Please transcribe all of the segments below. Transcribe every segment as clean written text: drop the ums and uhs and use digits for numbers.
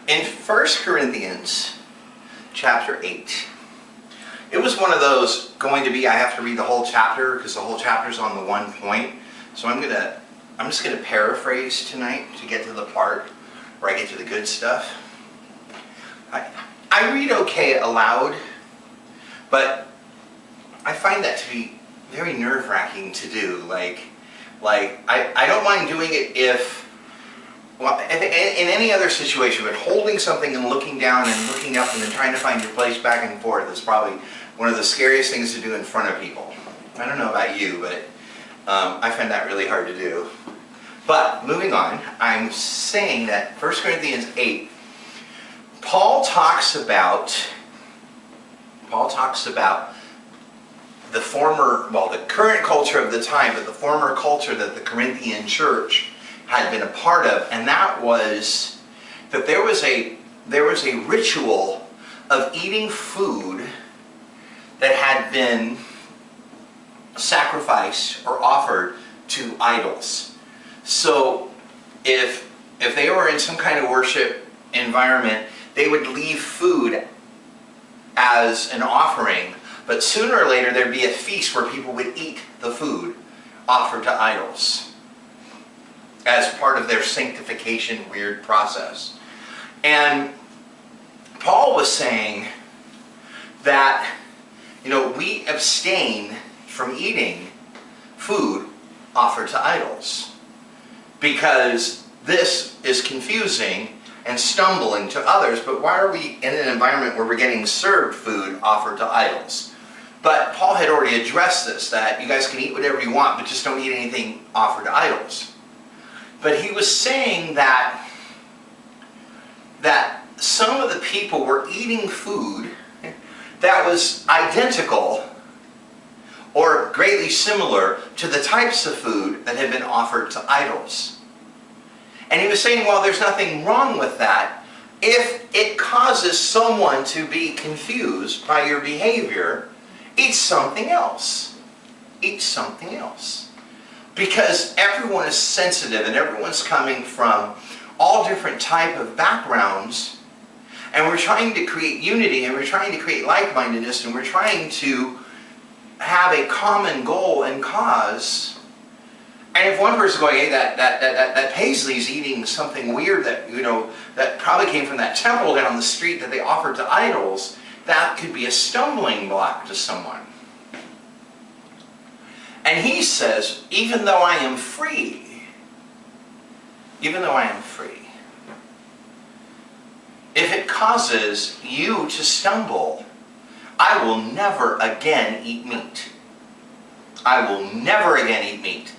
In 1 Corinthians chapter 8, it was one of those going to be, I have to read the whole chapter because the whole chapter is on the one point. So I'm just going to paraphrase tonight to get to the part where I get to the good stuff. I read okay aloud, but I find that to be very nerve-wracking to do. Like I don't mind doing it if, well, in any other situation, but holding something and looking down and looking up and then trying to find your place back and forth is probably one of the scariest things to do in front of people. I don't know about you, but I find that really hard to do. But moving on, I'm saying that 1 Corinthians 8, Paul talks about the former, well, the current culture of the time, but the former culture that the Corinthian church had been a part of, and that was that there was a ritual of eating food that had been sacrificed or offered to idols. So if they were in some kind of worship environment, they would leave food as an offering, but sooner or later there'd be a feast where people would eat the food offered to idols as part of their sanctification weird process. And Paul was saying that, you know, we abstain from eating food offered to idols because this is confusing and stumbling to others. But why are we in an environment where we're getting served food offered to idols? But Paul had already addressed this, that you guys can eat whatever you want, but just don't eat anything offered to idols. But he was saying that some of the people were eating food that was identical or greatly similar to the types of food that had been offered to idols. And he was saying, well, there's nothing wrong with that if it causes someone to be confused by your behavior. Eat something else. Eat something else. Because everyone is sensitive and everyone's coming from all different type of backgrounds, and we're trying to create unity, and we're trying to create like-mindedness, and we're trying to have a common goal and cause. And if one person's going, hey, that Paisley's eating something weird that, you know, that probably came from that temple down the street that they offered to idols, that could be a stumbling block to someone. And he says, even though I am free, if it causes you to stumble, I will never again eat meat. I will never again eat meat.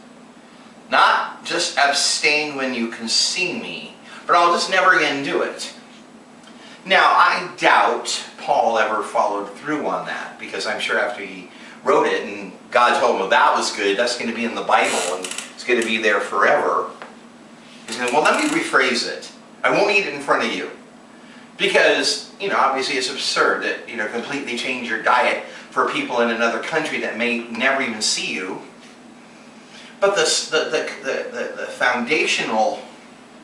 Not just abstain when you can see me, but I'll just never again do it. Now, I doubt Paul ever followed through on that, because I'm sure after he wrote it and God told him, well, that was good, that's going to be in the Bible and it's going to be there forever. He's going, well, let me rephrase it. I won't eat it in front of you. Because, you know, obviously it's absurd that, you know, completely change your diet for people in another country that may never even see you. But the foundational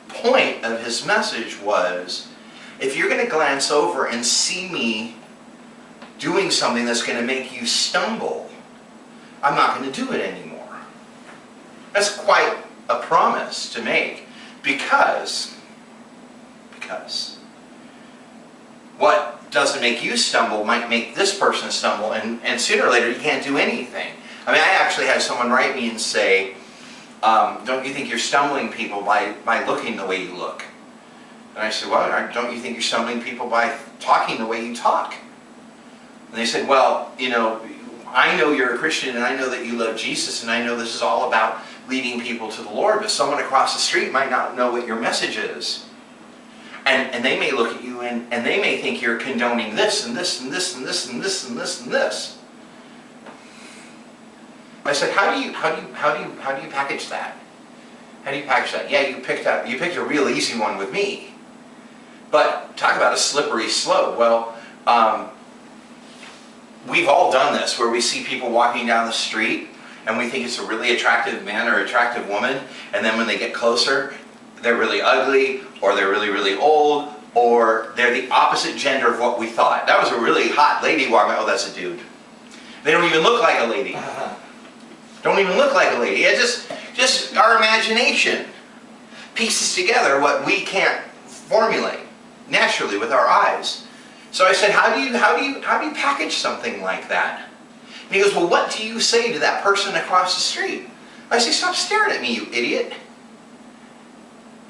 point of his message was, if you're going to glance over and see me doing something that's going to make you stumble, I'm not going to do it anymore. That's quite a promise to make, because what doesn't make you stumble might make this person stumble, and sooner or later you can't do anything. I mean, I actually had someone write me and say, don't you think you're stumbling people by looking the way you look? And I said, well, don't you think you're stumbling people by talking the way you talk? And they said, well, you know, I know you're a Christian and I know that you love Jesus and I know this is all about leading people to the Lord, but someone across the street might not know what your message is. And they may look at you and they may think you're condoning this and this and this and this and this and this and this. I said, how do you package that? How do you package that? Yeah, you picked a real easy one with me. But talk about a slippery slope. Well, we've all done this, where we see people walking down the street and we think it's a really attractive man or attractive woman, and then when they get closer, they're really ugly, or they're really, really old, or they're the opposite gender of what we thought. That was a really hot lady walking by. Oh, that's a dude. They don't even look like a lady. Don't even look like a lady. It's just our imagination pieces together what we can't formulate naturally with our eyes. So I said, how do you package something like that? And he goes, well, what do you say to that person across the street? I say, stop staring at me, you idiot.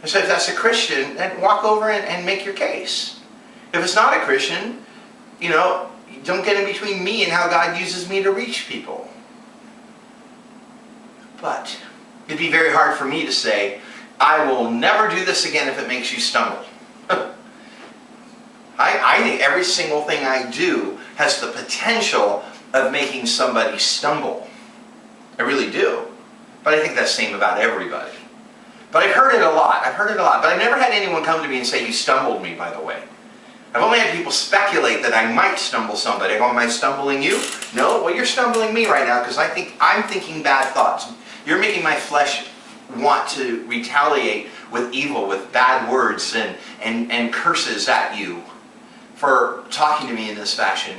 I said, if that's a Christian, then walk over and make your case. If it's not a Christian, you know, don't get in between me and how God uses me to reach people. But it'd be very hard for me to say, I will never do this again if it makes you stumble. I think every single thing I do has the potential of making somebody stumble. I really do. But I think that's the same about everybody. But I've heard it a lot. I've heard it a lot. But I've never had anyone come to me and say, you stumbled me, by the way. I've only had people speculate that I might stumble somebody. I go, am I stumbling you? No? Well, you're stumbling me right now because I'm thinking bad thoughts. You're making my flesh want to retaliate with evil, with bad words and curses at you for talking to me in this fashion.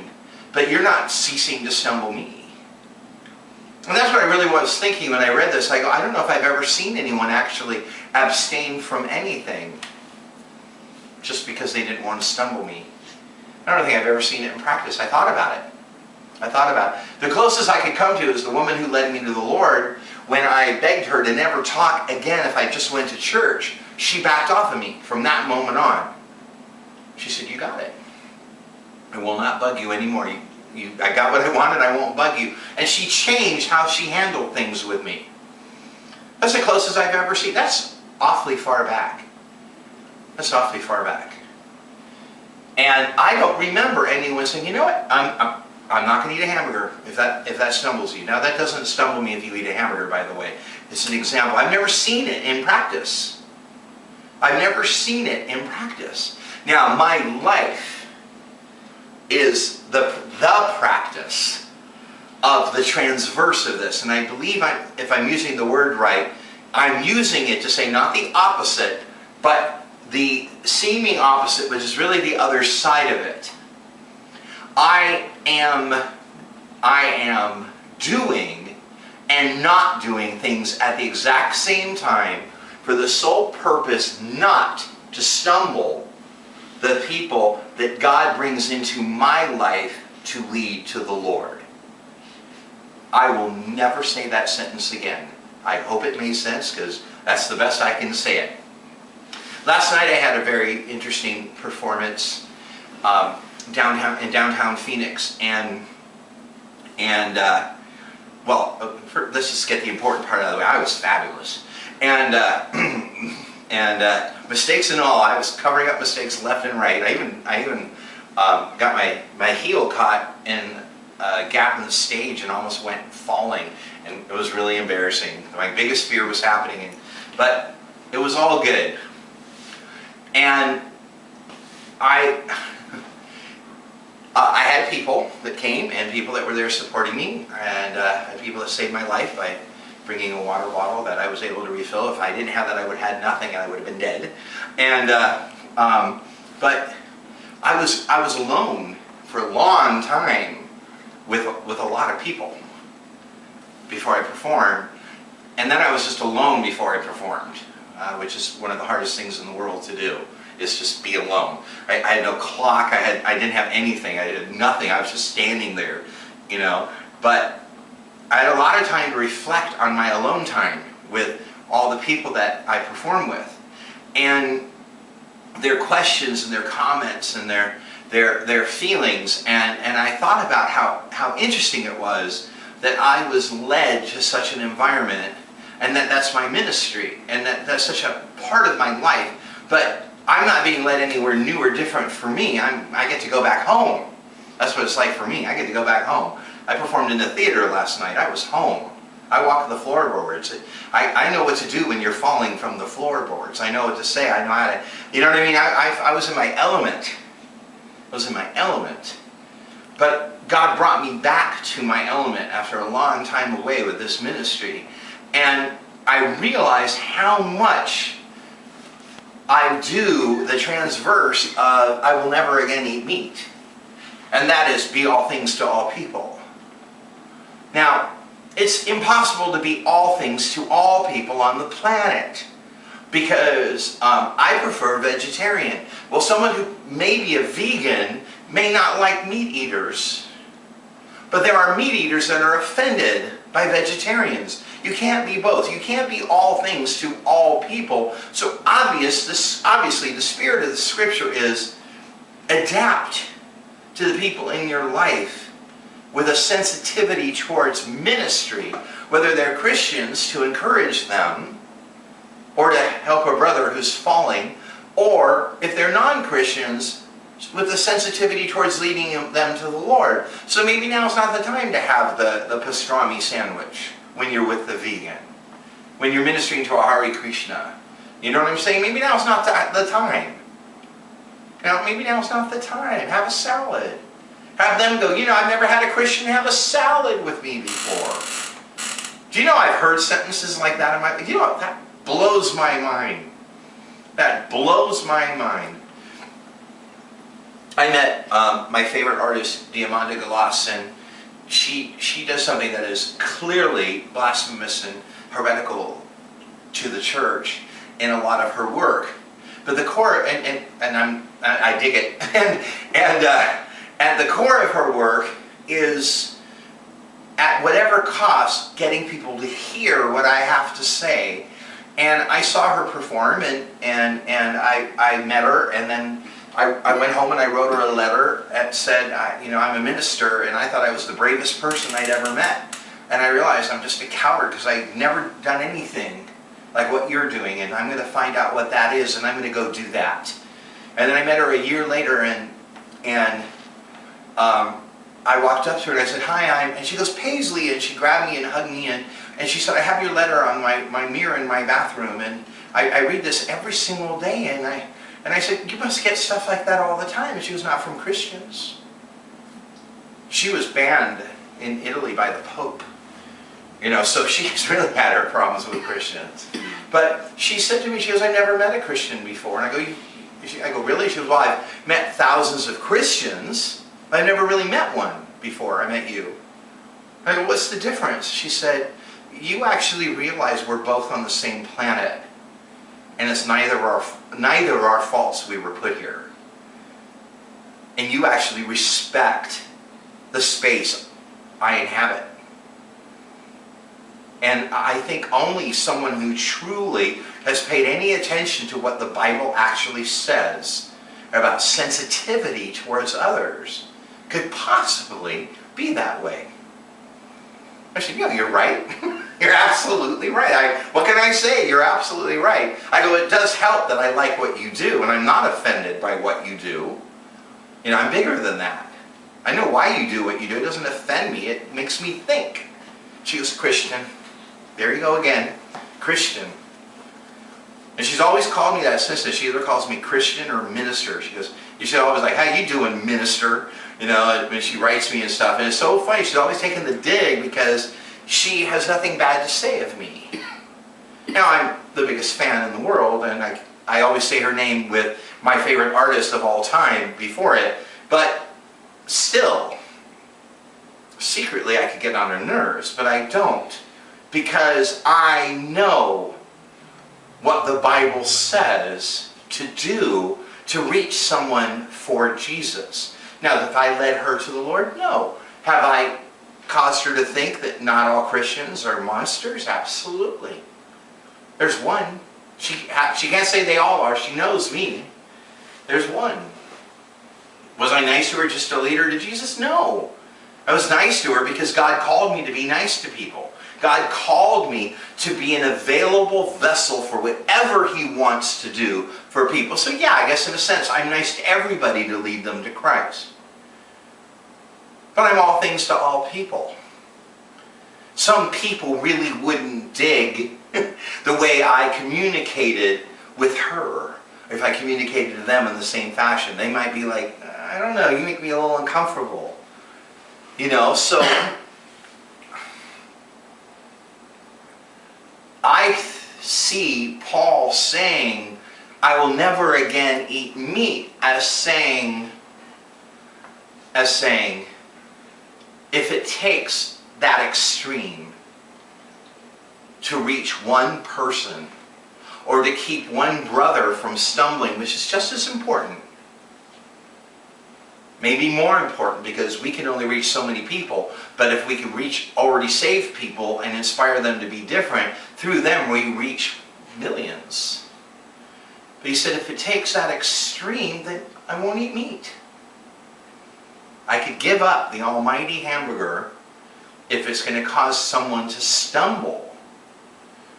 But you're not ceasing to stumble me. And that's what I really was thinking when I read this. I go, I don't know if I've ever seen anyone actually abstain from anything just because they didn't want to stumble me. I don't think I've ever seen it in practice. I thought about it. The closest I could come to is the woman who led me to the Lord when I begged her to never talk again if I just went to church. She backed off of me from that moment on. She said, you got it. I will not bug you anymore. I got what I wanted, I won't bug you. And she changed how she handled things with me. That's the closest I've ever seen. That's awfully far back. That's awfully far back. And I don't remember anyone saying, you know what, I'm not going to eat a hamburger if that stumbles you. Now that doesn't stumble me if you eat a hamburger, by the way. It's an example. I've never seen it in practice. I've never seen it in practice. Now my life is the practice of the transverse of this. And I believe, if I'm using the word right, I'm using it to say not the opposite, but the seeming opposite, which is really the other side of it. I am doing and not doing things at the exact same time for the sole purpose not to stumble the people that God brings into my life to lead to the Lord. I will never say that sentence again. I hope it made sense because that's the best I can say it. Last night I had a very interesting performance in downtown Phoenix, and let's just get the important part out of the way. I was fabulous, and mistakes and all, I was covering up mistakes left and right. I even got my heel caught in a gap in the stage and almost went falling, and it was really embarrassing. My biggest fear was happening, but it was all good. And I had people that came and people that were there supporting me, and I had people that saved my life by bringing a water bottle that I was able to refill. If I didn't have that, I would have had nothing and I would have been dead. And but I was alone for a long time with a lot of people before I performed, and then I was just alone before I performed, which is one of the hardest things in the world to do, is just be alone. I had no clock, I didn't have anything, I had nothing, I was just standing there, you know. But I had a lot of time to reflect on my alone time with all the people that I perform with, and their questions and their comments and their feelings, and I thought about how interesting it was that I was led to such an environment, and that's my ministry, and that's such a part of my life, but I'm not being led anywhere new or different for me. I get to go back home. That's what it's like for me. I get to go back home. I performed in the theater last night. I was home. I walked the floorboards. I know what to do when you're falling from the floorboards. I know what to say. I know how to, you know what I mean? I was in my element. I was in my element. But God brought me back to my element after a long time away with this ministry. And I realized how much I I do the transverse of I will never again eat meat. And that is be all things to all people. Now, it's impossible to be all things to all people on the planet. Because I prefer vegetarian. Well, someone who may be a vegan may not like meat eaters. But there are meat eaters that are offended by vegetarians. You can't be both. You can't be all things to all people. So obviously the spirit of the scripture is adapt to the people in your life with a sensitivity towards ministry, whether they're Christians, to encourage them, or to help a brother who's falling, or if they're non-Christians, with the sensitivity towards leading them to the Lord. So maybe now's not the time to have the pastrami sandwich when you're with the vegan, when you're ministering to a Hare Krishna. You know what I'm saying? Maybe now's not the time. Maybe now's not the time. Have a salad. Have them go, I've never had a Christian have a salad with me before. Do you know I've heard sentences like that in my life? That blows my mind. That blows my mind. I met my favorite artist, Diamanda Galas, and she does something that is clearly blasphemous and heretical to the church in a lot of her work. But the core, and I dig it, and the core of her work is, at whatever cost, getting people to hear what I have to say. And I saw her perform, and I met her, and then I went home and I wrote her a letter that said, I'm a minister, and I thought I was the bravest person I'd ever met. And I realized I'm just a coward because I've never done anything like what you're doing, and I'm going to find out what that is, and I'm going to go do that. And then I met her a year later, and I walked up to her and I said, hi, and she goes, Paisley, and she grabbed me and hugged me, and she said, I have your letter on my mirror in my bathroom, and I read this every single day, and I said, you must get stuff like that all the time. And she was not from Christians. She was banned in Italy by the Pope. So she's really had her problems with Christians. But she said to me, she goes, I've never met a Christian before. And I go, really? She goes, well, I've met thousands of Christians, but I've never really met one before I met you. I go, what's the difference? She said, you actually realize we're both on the same planet. And it's neither of our faults we were put here. And you actually respect the space I inhabit. And I think only someone who truly has paid any attention to what the Bible actually says about sensitivity towards others could possibly be that way. I said, yeah, you're right. You're absolutely right. What can I say? You're absolutely right. I go, it does help that I like what you do, and I'm not offended by what you do. I'm bigger than that. I know why you do what you do. It doesn't offend me. It makes me think. She goes, Christian. There you go again. Christian. And she's always called me that since then. She either calls me Christian or minister. She goes, she's always like, how you doing, minister? And she writes me and stuff. And it's so funny. She's always taking the dig because she has nothing bad to say of me. Now, I'm the biggest fan in the world, and I always say her name with my favorite artist of all time before it, but still, secretly I could get on her nerves, but I don't, because I know what the Bible says to do to reach someone for Jesus. Now, have I led her to the Lord? No. Have I caused her to think that not all Christians are monsters? Absolutely. There's one. She can't say they all are. She knows me. There's one. Was I nice to her just to lead her to Jesus? No. I was nice to her because God called me to be nice to people. God called me to be an available vessel for whatever He wants to do for people. So yeah, I guess in a sense, I'm nice to everybody to lead them to Christ. But I'm all things to all people. Some people really wouldn't dig the way I communicated with her. If I communicated to them in the same fashion, they might be like, I don't know, you make me a little uncomfortable. So I see Paul saying, I will never again eat meat, as saying, if it takes that extreme to reach one person, or to keep one brother from stumbling, which is just as important, maybe more important, because we can only reach so many people, but if we can reach already saved people and inspire them to be different, through them we reach millions. But he said, if it takes that extreme, then I won't eat meat. I could give up the almighty hamburger if it's going to cause someone to stumble.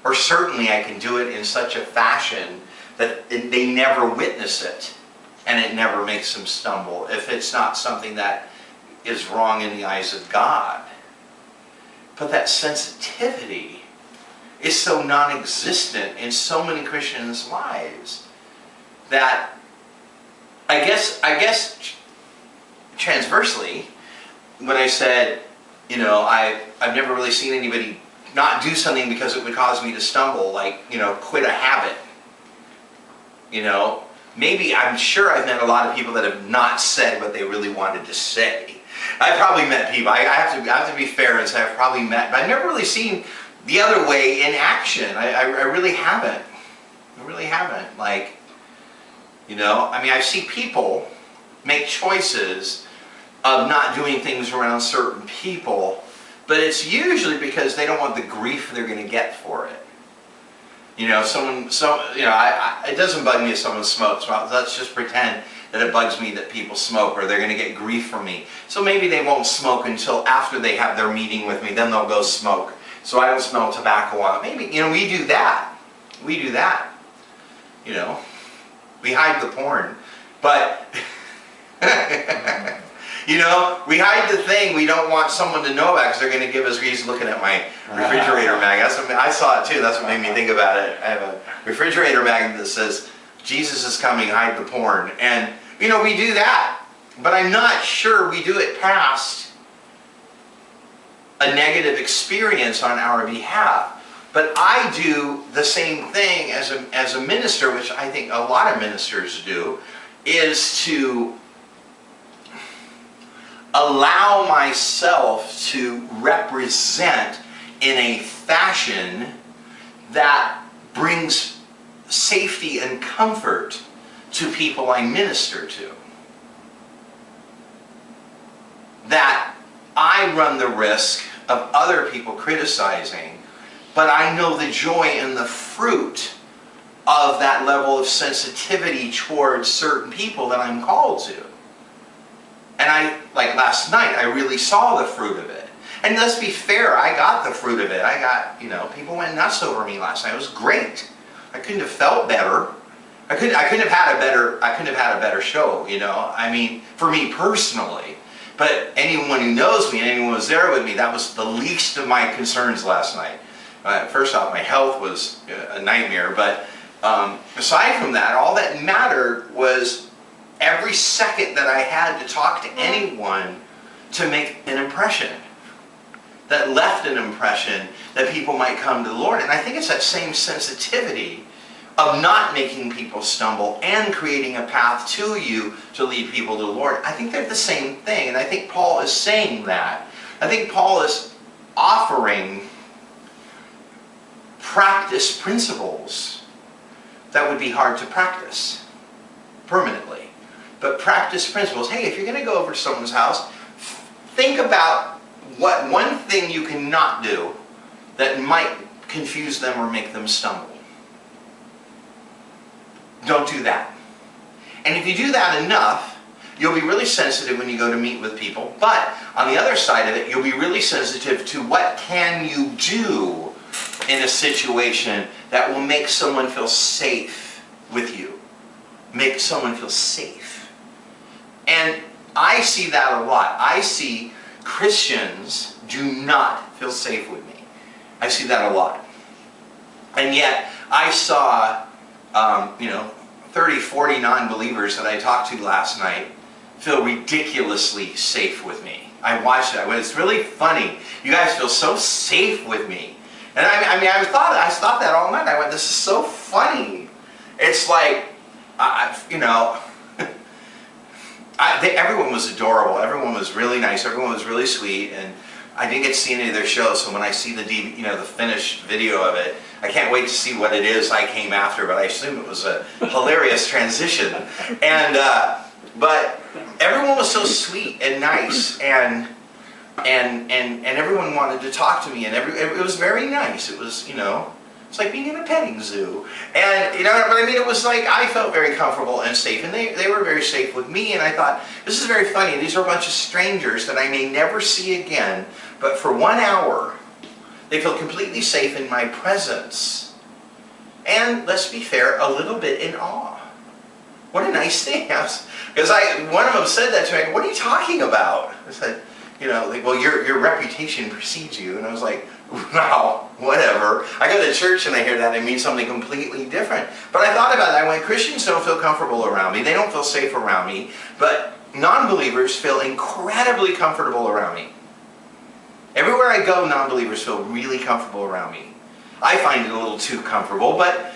Or certainly I can do it in such a fashion that they never witness it and it never makes them stumble, if it's not something that is wrong in the eyes of God. But that sensitivity is so non-existent in so many Christians' lives that I guess transversely, when I said, I've never really seen anybody not do something because it would cause me to stumble, like, quit a habit. Maybe, I'm sure I've met a lot of people that have not said what they really wanted to say. I've probably met people, I have to be fair and say I've probably met, but I've never really seen the other way in action. I really haven't. I really haven't. Like, I see people make choices of not doing things around certain people, but it's usually because they don't want the grief they're going to get for it. It doesn't bug me if someone smokes. Well, let's just pretend that it bugs me that people smoke, or they're going to get grief from me. So maybe they won't smoke until after they have their meeting with me, then they'll go smoke. So I don't smell tobacco on it. Maybe, we do that. We do that. We hide the porn. But, we hide the thing we don't want someone to know about, because they're going to give us reason. Looking at my refrigerator magnet. I saw it too. That's what made me think about it. I have a refrigerator magnet that says, Jesus is coming, hide the porn. And, we do that. But I'm not sure we do it past a negative experience on our behalf. But I do the same thing as a minister, which I think a lot of ministers do, is to allow myself to represent in a fashion that brings safety and comfort to people I minister to. That I run the risk of other people criticizing, but I know the joy and the fruit of that level of sensitivity towards certain people that I'm called to. And like last night, I really saw the fruit of it. And let's be fair, I got the fruit of it. I got, people went nuts over me last night. It was great. I couldn't have felt better. I couldn't have had a better show, for me personally. But anyone who knows me and anyone who was there with me, that was the least of my concerns last night. First off, my health was a nightmare, but aside from that, all that mattered was every second that I had to talk to anyone to make an impression, that left an impression that people might come to the Lord. And I think it's that same sensitivity of not making people stumble and creating a path to you to lead people to the Lord. I think they're the same thing, and I think Paul is saying that. I think Paul is offering practice principles that would be hard to practice permanently. But practice principles. Hey, if you're going to go over to someone's house, think about what one thing you cannot do that might confuse them or make them stumble. Don't do that. And if you do that enough, you'll be really sensitive when you go to meet with people. But on the other side of it, you'll be really sensitive to what can you do in a situation that will make someone feel safe with you. Make someone feel safe. And I see that a lot. I see Christians do not feel safe with me. I see that a lot. And yet, I saw 30, 40 non-believers that I talked to last night feel ridiculously safe with me. I watched it. It's really funny. You guys feel so safe with me. And I thought that all night. I went, this is so funny. it's like, you know, everyone was adorable. Everyone was really nice. Everyone was really sweet. And I didn't get to see any of their shows, so when I see the the finished video of it, I can't wait to see what it is I came after. But I assume it was a hilarious transition. And but everyone was so sweet and nice, and everyone wanted to talk to me, and it was very nice. It was, you know, it's like being in a petting zoo. And, you know, but I mean, it was like, I felt very comfortable and safe, and they were very safe with me, and I thought, this is very funny. These are a bunch of strangers that I may never see again, but for 1 hour, they feel completely safe in my presence. And, let's be fair, a little bit in awe. What a nice thing. Because one of them said that to me, I go, what are you talking about? I said, you know, like, well, your reputation precedes you. And I was like, wow, whatever. I go to church and I hear that, it means something completely different. But I thought about it. I went, Christians don't feel comfortable around me. They don't feel safe around me. But non-believers feel incredibly comfortable around me. Everywhere I go, non-believers feel really comfortable around me. I find it a little too comfortable, but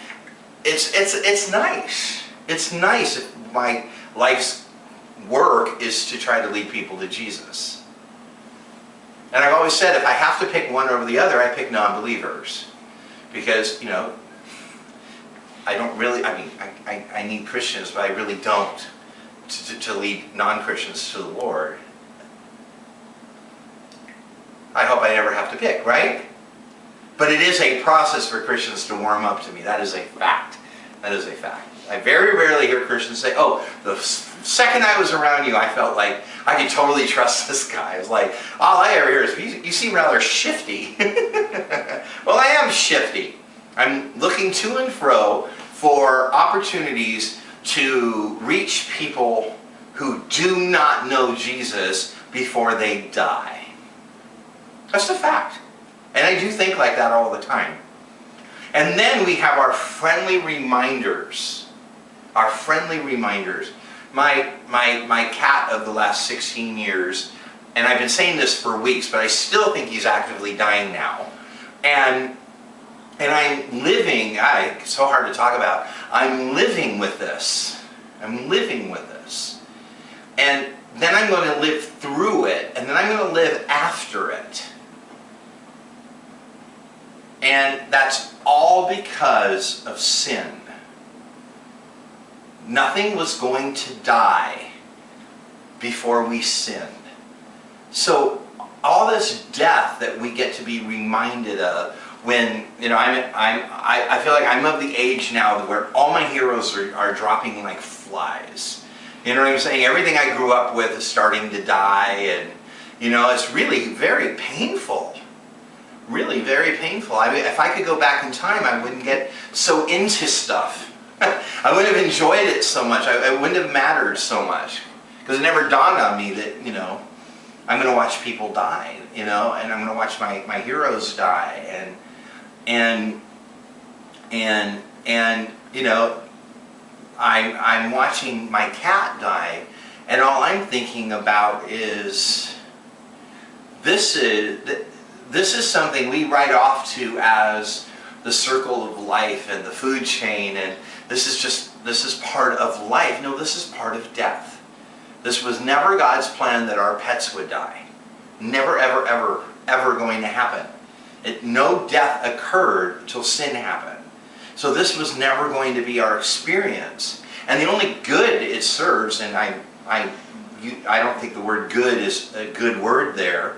it's nice. It's nice if my life's work is to try to lead people to Jesus. And I've always said, if I have to pick one over the other, I pick non-believers. Because, you know, I don't really, I mean, I need Christians, but I really don't to lead non-Christians to the Lord. I hope I never have to pick, right? But it is a process for Christians to warm up to me. That is a fact. That is a fact. I very rarely hear Christians say, oh, the second I was around you, I felt like I could totally trust this guy. It's like, all I ever hear is, you seem rather shifty. Well, I am shifty. I'm looking to and fro for opportunities to reach people who do not know Jesus before they die. That's a fact. And I do think like that all the time. And then we have our friendly reminders. Our friendly reminders. My cat of the last 16 years, and I've been saying this for weeks, but I still think he's actively dying now. And I'm living, it's so hard to talk about, I'm living with this. I'm living with this. And then I'm going to live through it, and then I'm going to live after it. And that's all because of sin. Nothing was going to die before we sinned. So all this death that we get to be reminded of when, you know, I feel like I'm of the age now where all my heroes are dropping like flies. You know what I'm saying? Everything I grew up with is starting to die, and, you know, it's really very painful. Really very painful. If I could go back in time, I wouldn't get so into stuff. I wouldn't have enjoyed it so much. It wouldn't have mattered so much. Because it never dawned on me that, you know, I'm going to watch people die, you know, and I'm going to watch my heroes die. And you know, I'm watching my cat die, and all I'm thinking about is this is something we write off to as the circle of life and the food chain, and this is part of life. No, this is part of death. This was never God's plan that our pets would die. Never, ever, ever, ever going to happen. No death occurred till sin happened. So this was never going to be our experience. And the only good it serves, and I don't think the word good is a good word there,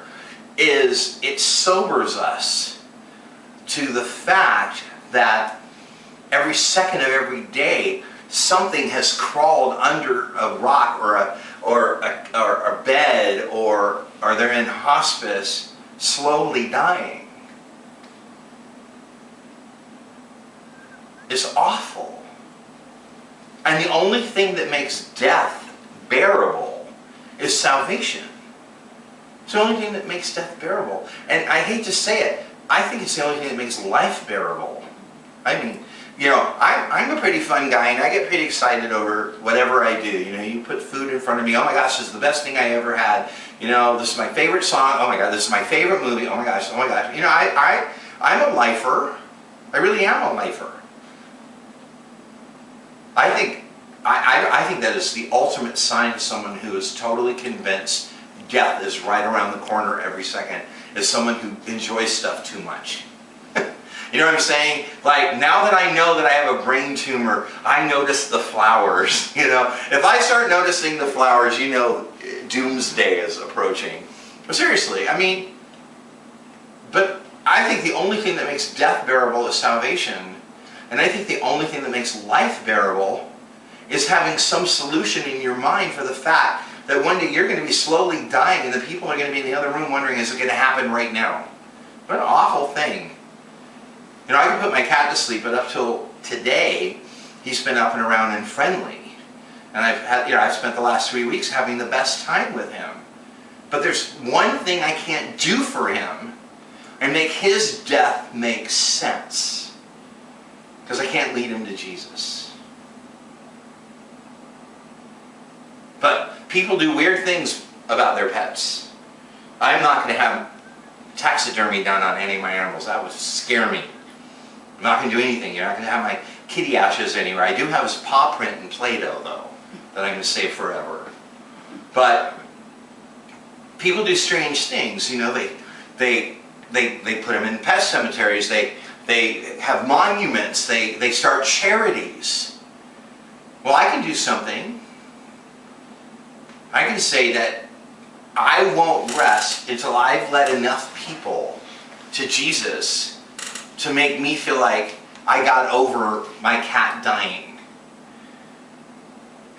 is it sobers us to the fact that every second of every day something has crawled under a rock or a bed, or they're in hospice slowly dying. It's awful. And the only thing that makes death bearable is salvation. It's the only thing that makes death bearable. And I hate to say it, I think it's the only thing that makes life bearable. I mean, you know, I'm a pretty fun guy, and I get pretty excited over whatever I do. You know, you put food in front of me, oh my gosh, this is the best thing I ever had. You know, this is my favorite song, oh my god, this is my favorite movie, oh my gosh, oh my gosh. You know, I'm a lifer. I really am a lifer. I think that is the ultimate sign of someone who is totally convinced death is right around the corner every second, is someone who enjoys stuff too much. You know what I'm saying? Like, now that I know that I have a brain tumor, I notice the flowers. You know, if I start noticing the flowers, you know, doomsday is approaching. But seriously, I mean, but I think the only thing that makes death bearable is salvation. And I think the only thing that makes life bearable is having some solution in your mind for the fact that one day you're going to be slowly dying and the people are going to be in the other room wondering, is it going to happen right now? What an awful thing. You know, I can put my cat to sleep, but up till today, he's been up and around and friendly. And I've spent the last 3 weeks having the best time with him. But there's one thing I can't do for him and make his death make sense. Because I can't lead him to Jesus. But people do weird things about their pets. I'm not going to have taxidermy done on any of my animals. That would scare me. I'm not going to do anything. You're not going to have my kitty ashes anywhere. I do have his paw print in Play-Doh, though, that I'm going to save forever. But people do strange things. You know, they put them in pet cemeteries. They have monuments. They start charities. Well, I can do something. I can say that I won't rest until I've led enough people to Jesus to make me feel like I got over my cat dying.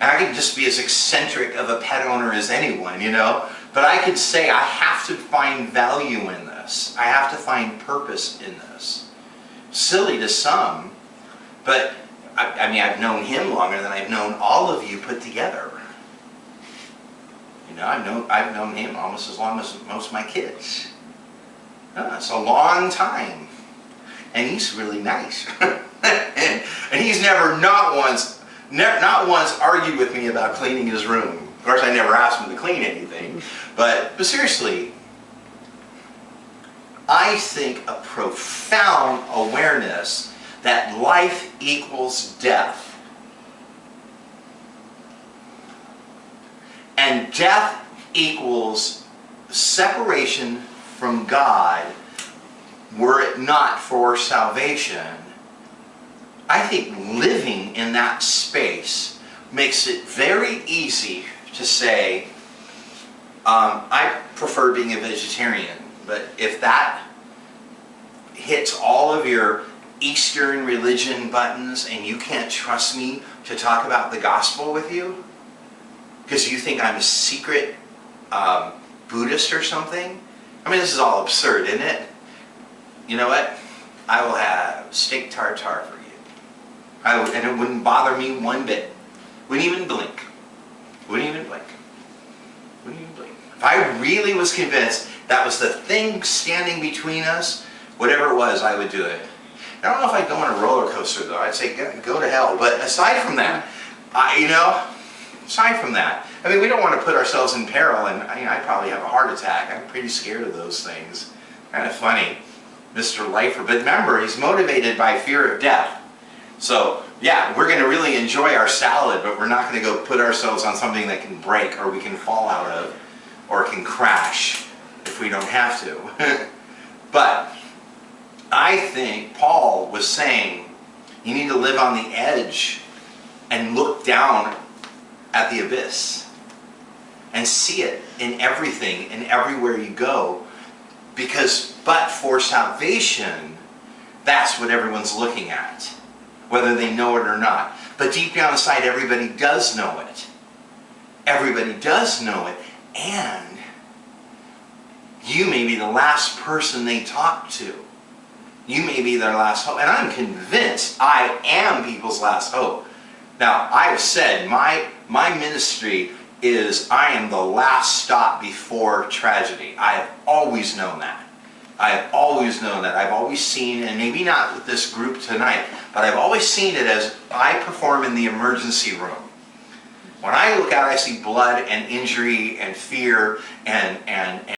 And I can just be as eccentric of a pet owner as anyone, you know? But I could say I have to find value in this. I have to find purpose in this. Silly to some, but I mean, I've known him longer than I've known all of you put together. You know, I've known him almost as long as most of my kids. It's a long time. And he's really nice. and he's never not once argued with me about cleaning his room. Of course, I never asked him to clean anything. But seriously, I think a profound awareness that life equals death. And death equals separation from God, were it not for salvation. I think living in that space makes it very easy to say, I prefer being a vegetarian, but if that hits all of your Eastern religion buttons and you can't trust me to talk about the gospel with you, because you think I'm a secret Buddhist or something, I mean, this is all absurd, isn't it? You know what? I will have steak tartare for you. And it wouldn't bother me one bit. Wouldn't even blink. Wouldn't even blink. Wouldn't even blink. If I really was convinced that was the thing standing between us, whatever it was, I would do it. I don't know if I'd go on a roller coaster, though. I'd say, go to hell. But aside from that, aside from that, I mean, we don't want to put ourselves in peril, and I'd probably have a heart attack. I'm pretty scared of those things. Kind of funny. Mr. Lifer. But remember, he's motivated by fear of death. So, yeah, we're going to really enjoy our salad, but we're not going to go put ourselves on something that can break or we can fall out of or can crash if we don't have to. But I think Paul was saying you need to live on the edge and look down at the abyss and see it in everything and everywhere you go. Because, but for salvation, that's what everyone's looking at, whether they know it or not. But deep down inside, everybody does know it. Everybody does know it, and you may be the last person they talk to. You may be their last hope, and I'm convinced I am people's last hope. Now, I have said my ministry is I am the last stop before tragedy. I have always known that. I have always known that. I've always seen, and maybe not with this group tonight, but I've always seen it as I perform in the emergency room. When I look out, I see blood and injury and fear and